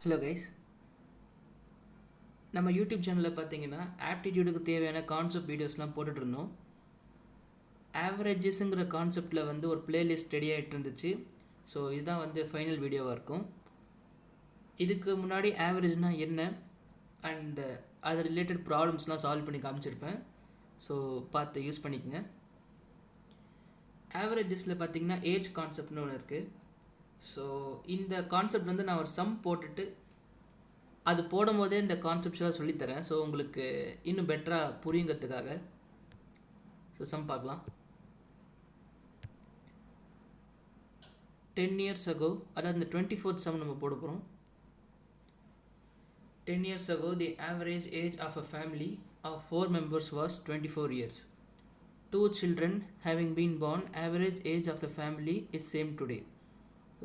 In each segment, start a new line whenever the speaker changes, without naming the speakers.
Hello guys, நம்ம YouTube சேனலில் பார்த்தீங்கன்னா ஆப்டிடியூடுக்கு தேவையான கான்செப்ட் வீடியோஸ்லாம் போட்டுட்ருந்தோம். ஆவரேஜஸ்ங்கிற கான்செப்டில் வந்து ஒரு பிளேலிஸ்ட் ரெடி ஆகிட்டு இருந்துச்சு. ஸோ இதுதான் வந்து ஃபைனல் வீடியோவாக இருக்கும். இதுக்கு முன்னாடி ஆவரேஜ்னால் என்ன அண்டு அது ரிலேட்டட் ப்ராப்ளம்ஸ்லாம் சால்வ் பண்ணி காமிச்சிருப்பேன். ஸோ பார்த்து யூஸ் பண்ணிக்கோங்க. ஆவரேஜஸில் பார்த்தீங்கன்னா ஏஜ் கான்செப்ட்னு ஒன்று இருக்குது. ஸோ இந்த கான்செப்ட் வந்து நான் ஒரு சம் போட்டுட்டு அது போடும் போதே இந்த கான்செப்ட்ஸ்லாம் சொல்லித்தரேன். ஸோ உங்களுக்கு இன்னும் பெட்டராக புரியுங்கிறதுக்காக. ஸோ சம் பார்க்கலாம். 10 years ago, அதாவது இந்த 24th சம் நம்ம போட போகிறோம். 10 years ago, the average age of a family of 4 members was 24 years. 2 children having been born, average age of the family is same today.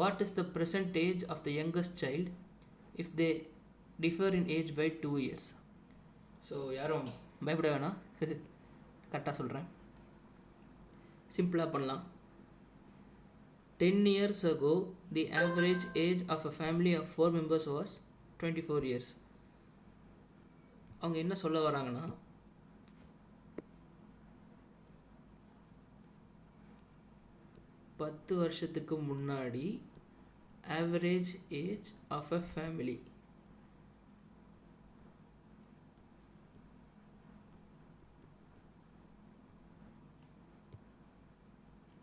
What is the present age of the youngest child if they differ in age by 2 years? So யாரும் பயப்பட வேணாம், கரெக்டாக சொல்கிறேன். சிம்பிளாக பண்ணலாம். 10 years ago, the average age of a family of 4 members was 24 years. அவங்க என்ன சொல்ல வராங்கன்னா, பத்து வருஷத்துக்கு முன்னாடி average age of a family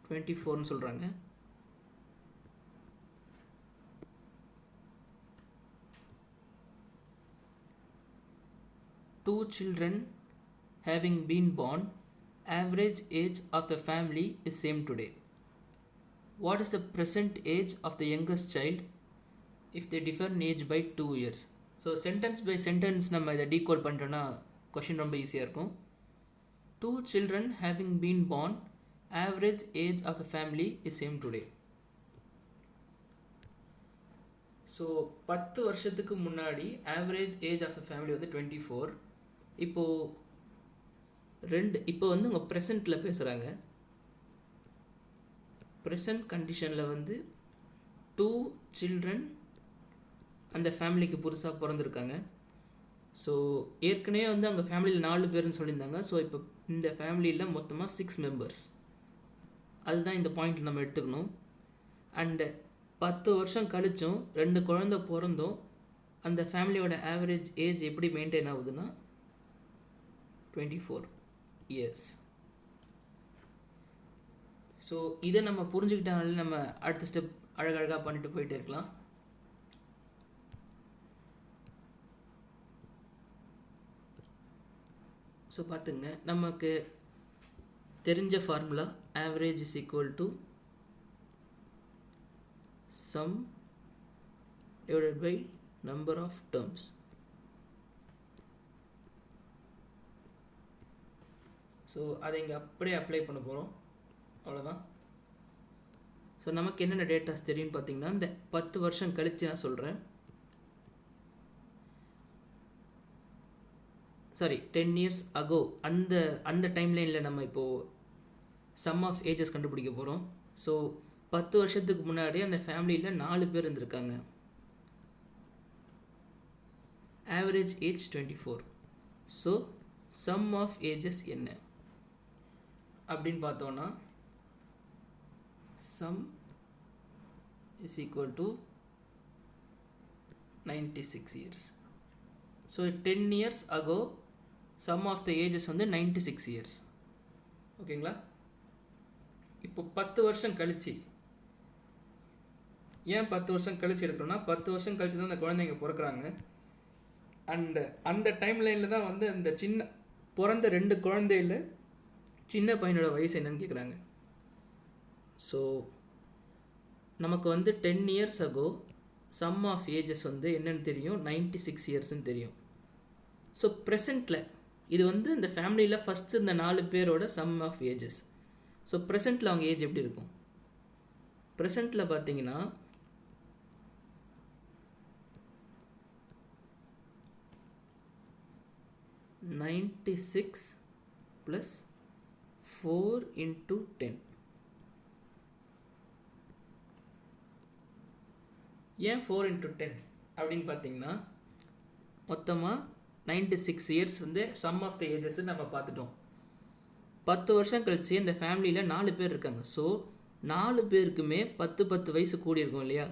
ன்னு சொல்கிறாங்க. Two children having been born, average age of the family is same today. What is the present age of the youngest child if they differ in age by 2 years? So sentence by sentence நம்ம இதை decode பண்ணிட்டோன்னா question ரொம்ப ஈஸியாக இருக்கும். 2 children having been born, average age of the family is same today. So 10 வருஷத்துக்கு முன்னாடி average age of the family வந்து 24. இப்போ வந்து உங்கள் ப்ரெசண்ட்டில் பேசுகிறாங்க. ப்ரெசண்ட் கண்டிஷனில் வந்து 2 children அந்த ஃபேமிலிக்கு புதுசாக பிறந்திருக்காங்க. ஸோ ஏற்கனவே வந்து அவங்க ஃபேமிலியில் 4 பேர்னு சொல்லியிருந்தாங்க. ஸோ இப்போ இந்த ஃபேமிலியில் மொத்தமாக 6 members. அதுதான் இந்த பாயிண்ட் நம்ம எடுத்துக்கணும். அண்டு 10 வருஷம் கழிச்சும் 2 குழந்தை பிறந்தும் அந்த ஃபேமிலியோட ஆவரேஜ் ஏஜ் எப்படி மெயின்டைன் ஆகுதுன்னா 24 years. ஸோ இதை நம்ம புரிஞ்சுக்கிட்டனால நம்ம அடுத்த ஸ்டெப் அழகழகாக பண்ணிட்டு போயிட்டே இருக்கலாம். ஸோ பார்த்துங்க, நமக்கு தெரிஞ்ச formula average is equal to sum divided by number of terms. So அதை இங்கே அப்படியே அப்ளை பண்ண போகிறோம். அவ்வளோதான். ஸோ நமக்கு என்னென்ன டேட்டாஸ் தெரியும்னு பார்த்தீங்கன்னா, இந்த 10 வருஷம் கழித்து நான் சொல்கிறேன். 10 years ago அந்த டைம்லைனில் நம்ம இப்போது சம் ஆஃப் ஏஜஸ் கண்டுபிடிக்க போகிறோம். ஸோ 10 வருஷத்துக்கு முன்னாடி அந்த ஃபேமிலியில் 4 பேர் இருந்திருக்காங்க. Average age 24. So sum of ages என்ன அப்படின்னு பார்த்தோன்னா, sum is equal to 96 years. So 10 years ago sum of the ages வந்து 96 years. ஓகேங்களா? இப்போ 10 வருஷம் கழிச்சு, ஏன் 10 வருஷம் கழிச்சு எடுக்கிறோன்னா, 10 வருஷம் கழிச்சு தான் அந்த குழந்தைங்க பிறக்கிறாங்க. அண்ட் அந்த டைம்லைனில் தான் வந்து அந்த பிறந்த 2 குழந்தையில் சின்ன பையனோட வயசு என்னன்னு கேட்குறாங்க. ஸோ நமக்கு வந்து 10 years ago sum of ages வந்து என்னென்னு தெரியும், 96 yearsன்னு தெரியும். ஸோ ப்ரெசண்ட்டில் இது வந்து இந்த ஃபேமிலியில் ஃபஸ்ட்டு இந்த 4 பேரோட சம் ஆஃப் ஏஜஸ். ஸோ ப்ரெசண்ட்டில் அவங்க ஏஜ் எப்படி இருக்கும்? ப்ரெசண்ட்டில் பார்த்தீங்கன்னா 96 + 4 × 10. ஏன் 4 × 10? அப்படின்னு பார்த்தீங்கன்னா மொத்தமாக 96 இயர்ஸ் வந்து சம் ஆஃப் த ஏஜஸ் நம்ம பார்த்துட்டோம். 10 வருஷம் கழிச்சு இந்த ஃபேமிலியில் 4 பேர் இருக்காங்க. ஸோ 4 பேருக்குமே 10 வயசு கூடி இருக்கும் இல்லையா?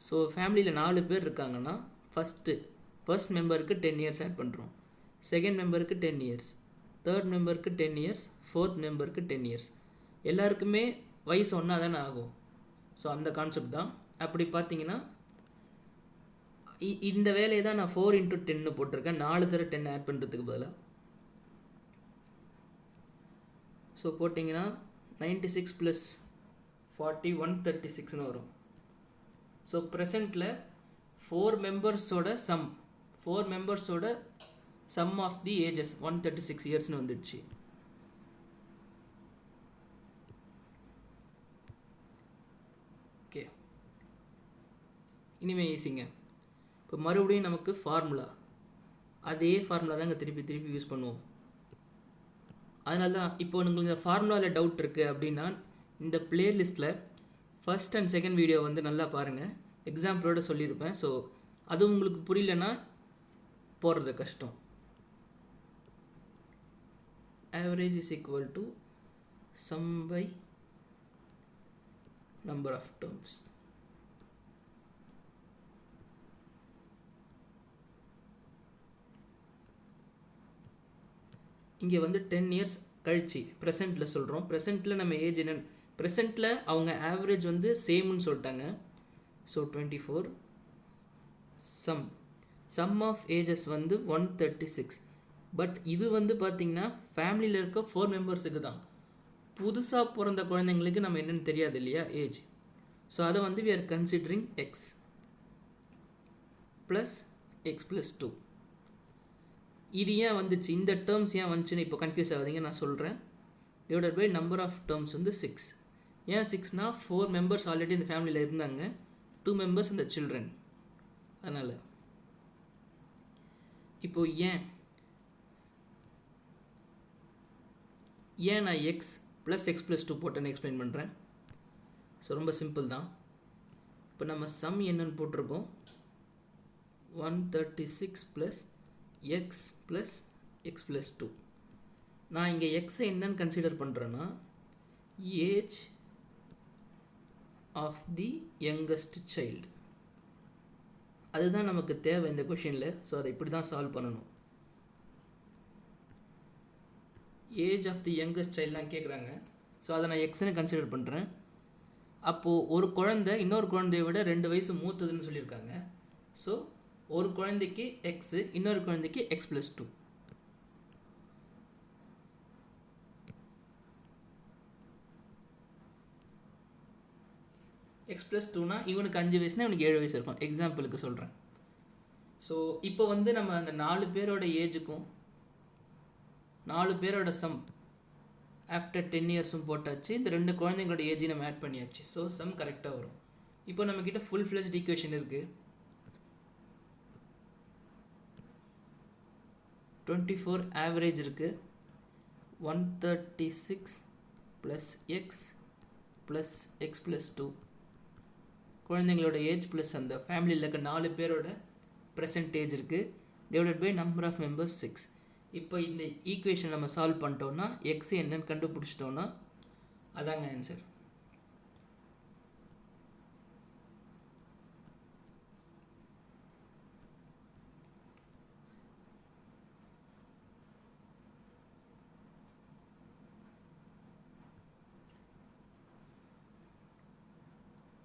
ஸோ ஃபேமிலியில் 4 பேர் இருக்காங்கன்னா ஃபர்ஸ்ட் மெம்பருக்கு 10 இயர்ஸ் ஆட் பண்ணுறோம், செகண்ட் மெம்பருக்கு 10 இயர்ஸ், தேர்ட் மெம்பருக்கு 10 இயர்ஸ், ஃபோர்த் மெம்பருக்கு 10 இயர்ஸ். எல்லாருக்குமே வயசு ஒன்றா தானே ஆகும். ஸோ அந்த கான்செப்ட் தான். அப்படி பார்த்தீங்கன்னா இந்த வேலையை தான் நான் 4 × 10 போட்டிருக்கேன், 4 தடவை 10 ஆட் பண்ணுறதுக்கு பதிலாக. ஸோ போட்டிங்கன்னா 96 + 40 136 வரும். ஸோ ப்ரெசண்ட்டில் 4 மெம்பர்ஸோட சம் ஆஃப் தி ஏஜஸ் 136 இயர்ஸ்னு வந்துடுச்சு. ஓகே, இனிமேல் ஈஸிங்க. இப்போ மறுபடியும் நமக்கு ஃபார்முலா, அதே ஃபார்முலா தான் இங்கே திருப்பி யூஸ் பண்ணுவோம். அதனால தான் இப்போ உங்களுக்கு இந்த ஃபார்முலாவில் டவுட் இருக்குது அப்படின்னா இந்த பிளேலிஸ்ட்டில் ஃபர்ஸ்ட் அண்ட் செகண்ட் வீடியோ வந்து நல்லா பாருங்கள், எக்ஸாம்பிளோடு சொல்லியிருப்பேன். ஸோ அது உங்களுக்கு புரியலன்னா போடுறது கஷ்டம். Average is equal to sum by number of terms. இங்கே வந்து 10 இயர்ஸ் கழிச்சு ப்ரெசென்ட்டில் சொல்கிறோம். ப்ரெசென்ட்டில் நம்ம ஏஜ் என்னென்னு, ப்ரெசென்ட்டில் அவங்க ஆவரேஜ் வந்து சேம்னு சொல்லிட்டாங்க. ஸோ 24 சம் ஆஃப் ஏஜஸ் வந்து 136. பட் இது வந்து பார்த்திங்கன்னா ஃபேமிலியில் இருக்க 4 மெம்பர்ஸுக்கு தான். புதுசாக பிறந்த குழந்தைங்களுக்கு நம்ம என்னென்னு தெரியாது இல்லையா ஏஜ். ஸோ அதை வந்து we are considering x + 2. இது ஏன் வந்துச்சு, இந்த டேர்ம்ஸ் ஏன் வந்துச்சுன்னு இப்போ கன்ஃபியூஸ் ஆகாதீங்க, நான் சொல்கிறேன். Divided by number of terms வந்து 6. ஏன் 6னா 4 மெம்பர்ஸ் ஆல்ரெடி இந்த ஃபேமிலியில் இருந்தாங்க, 2 மெம்பர்ஸ் இந்த சில்ட்ரன். அதனால் இப்போது ஏன் நான் x + 2 போட்டேன்னு எக்ஸ்பிளைன் பண்ணுறேன். ஸோ ரொம்ப சிம்பிள் தான். இப்போ நம்ம சம் என்னன்னு போட்டிருக்கோம், 136 + x + 2. நான் இங்கே எக்ஸை என்னன்னு கன்சிடர் பண்ணுறேன்னா age of the youngest child. அதுதான் நமக்கு தேவை இந்த கொஷினில். ஸோ அதை இப்படி தான் சால்வ் பண்ணணும். ஏஜ் ஆஃப் தி யங்கஸ்ட் சைல்டுலாம் கேட்குறாங்க. ஸோ அதை நான் எக்ஸ்ன்னு கன்சிடர் பண்ணுறேன். அப்போது ஒரு குழந்தை இன்னொரு குழந்தைய விட 2 வயசு மூத்ததுன்னு சொல்லியிருக்காங்க. ஸோ ஒரு குழந்தைக்கு எக்ஸு, இன்னொரு குழந்தைக்கு x + 2. x + 2னா இவனுக்கு 5 வயசுனா இவனுக்கு 7 வயசு இருக்கும், எக்ஸாம்பிளுக்கு சொல்கிறேன். ஸோ இப்போ வந்து நம்ம அந்த 4 பேரோட ஏஜுக்கும் 4 பேரோட சம் ஆஃப்டர் 10 இயர்ஸும் போட்டாச்சு. இந்த 2 குழந்தைங்களோட ஏஜையும் நம்ம ஆட் பண்ணியாச்சு. ஸோ சம் கரெக்டாக வரும். இப்போ நம்மக்கிட்ட ஃபுல் ஃப்ளெஜ்ட் ஈக்குவேஷன் இருக்குது. 24 ஆவரேஜ் இருக்குது, 136 + x + 2 குழந்தைங்களோட ஏஜ் ப்ளஸ் அந்த ஃபேமிலியில் இருக்க 4 பேரோட ப்ரெசன்டேஜ் இருக்குது, divided by number of members 6. இப்போ இந்த ஈக்குவேஷன் நம்ம சால்வ் பண்ணிட்டோன்னா எக்ஸ் என்னன்னு கண்டுபிடிச்சிட்டோன்னா அதாங்க ஆன்சர்.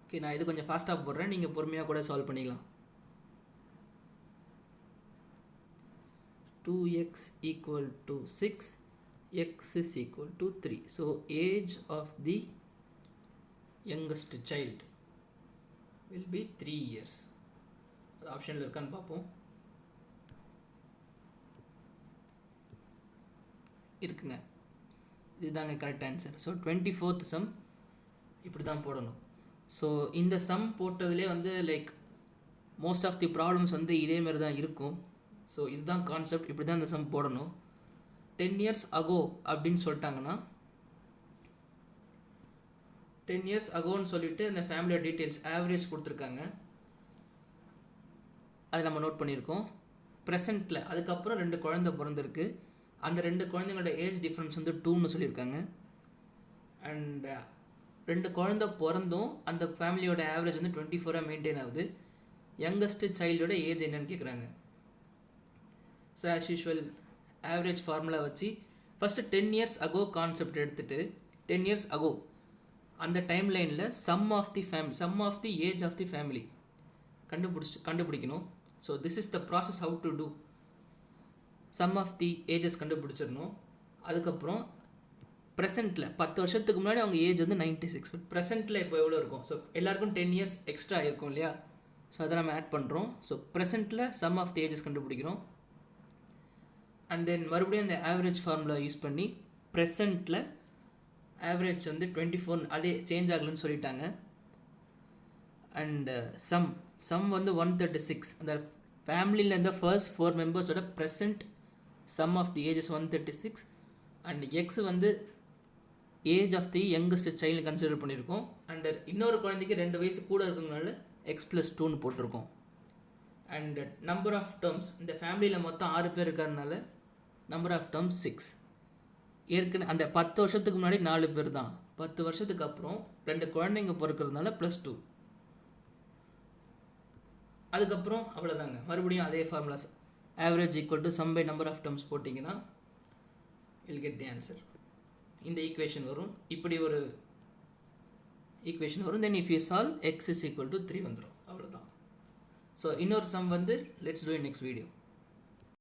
ஓகே, நான் இது கொஞ்சம் ஃபாஸ்ட்டாக போடுறேன், நீங்கள் பொறுமையாக கூட சால்வ் பண்ணிக்கலாம். 2x = 6, x = 3. So age of the youngest child will be 3 years. அது ஆப்ஷனில் இருக்கான்னு பார்ப்போம். இருக்குங்க, இதுதாங்க correct answer. So 24th some இப்படி தான் போடணும். ஸோ இந்த சம் போட்டதுலேயே வந்து like most of the problems வந்து இதேமாரி தான் இருக்கும். ஸோ இதுதான் கான்செப்ட், இப்படி தான் இந்த சம் போடணும். 10 years ago அப்படின்னு சொல்லிட்டாங்கன்னா 10 years agoன்னு சொல்லிவிட்டு இந்த ஃபேமிலியோட டீட்டெயில்ஸ் ஆவரேஜ் கொடுத்துருக்காங்க. அதை நம்ம நோட் பண்ணியிருக்கோம். ப்ரெசண்ட்டில் அதுக்கப்புறம் 2 குழந்தை பிறந்திருக்கு. அந்த 2 குழந்தைங்களோட ஏஜ் டிஃப்ரென்ஸ் வந்து 2ன்னு சொல்லியிருக்காங்க. அண்ட் 2 குழந்தை பிறந்தும் அந்த ஃபேமிலியோட ஆவரேஜ் வந்து 24 மெயின்டைன் ஆகுது. யங்கஸ்ட் சைல்டோட ஏஜ் என்னன்னு கேட்குறாங்க. So as usual average formula வச்சு ஃபஸ்ட்டு 10 years ago கான்செப்ட் எடுத்துகிட்டு 10 years ago அந்த டைம் லைனில் sum of the age of the family கண்டுபிடிக்கணும். So this is the process how to do. Sum of the ages கண்டுபிடிச்சிடணும். அதுக்கப்புறம் ப்ரெசென்ட்டில் 10 வருஷத்துக்கு முன்னாடி அவங்க ஏஜ் வந்து 96. ப்ரெசென்ட்டில் இப்போ எவ்வளோ இருக்கும்? ஸோ எல்லாருக்கும் 10 years எக்ஸ்ட்ரா இருக்கும் இல்லையா? ஸோ அதை நம்ம ஆட் பண்ணுறோம். ஸோ ப்ரெசென்ட்டில் சம் ஆஃப் தி ஏஜஸ் கண்டுபிடிக்கிறோம். அண்ட் தென் மறுபடியும் அந்த ஆவரேஜ் ஃபார்முலா யூஸ் பண்ணி ப்ரெசென்ட்டில் ஆவரேஜ் வந்து 24 அதே சேஞ்ச் ஆகலன்னு சொல்லிட்டாங்க. அண்டு சம் வந்து 136. அந்த ஃபேமிலியில் இருந்த ஃபர்ஸ்ட் 4 மெம்பர்ஸோட present sum of the ages 136. And X வந்து age of the youngest child consider பண்ணியிருக்கோம். அண்ட் இன்னொரு குழந்தைக்கு 2 வயசு கூட இருக்கிறதுனால x+2ன்னு போட்டிருக்கோம். அண்ட் நம்பர் ஆஃப் டேர்ம்ஸ் இந்த ஃபேமிலியில் மொத்தம் 6 பேர் இருக்கிறதுனால நம்பர் ஆஃப் டேர்ம்ஸ் 6. ஏற்கனவே அந்த 10 வருஷத்துக்கு முன்னாடி 4 பேர் தான். 10 வருஷத்துக்கு அப்புறம் 2 குழந்தைங்க பிறக்கிறதுனால +2. அதுக்கப்புறம் அவ்வளோதாங்க. மறுபடியும் அதே formulas average equal to sum by number of terms போட்டிங்கன்னா வில் கெட் தி ஆன்சர். இந்த ஈக்குவேஷன் வரும். இப்படி ஒரு ஈக்குவேஷன் வரும். Then if you solve x is equal to 3 வந்துடும். அவ்வளோதான். ஸோ இன்னொரு சம் வந்து let's do in next video.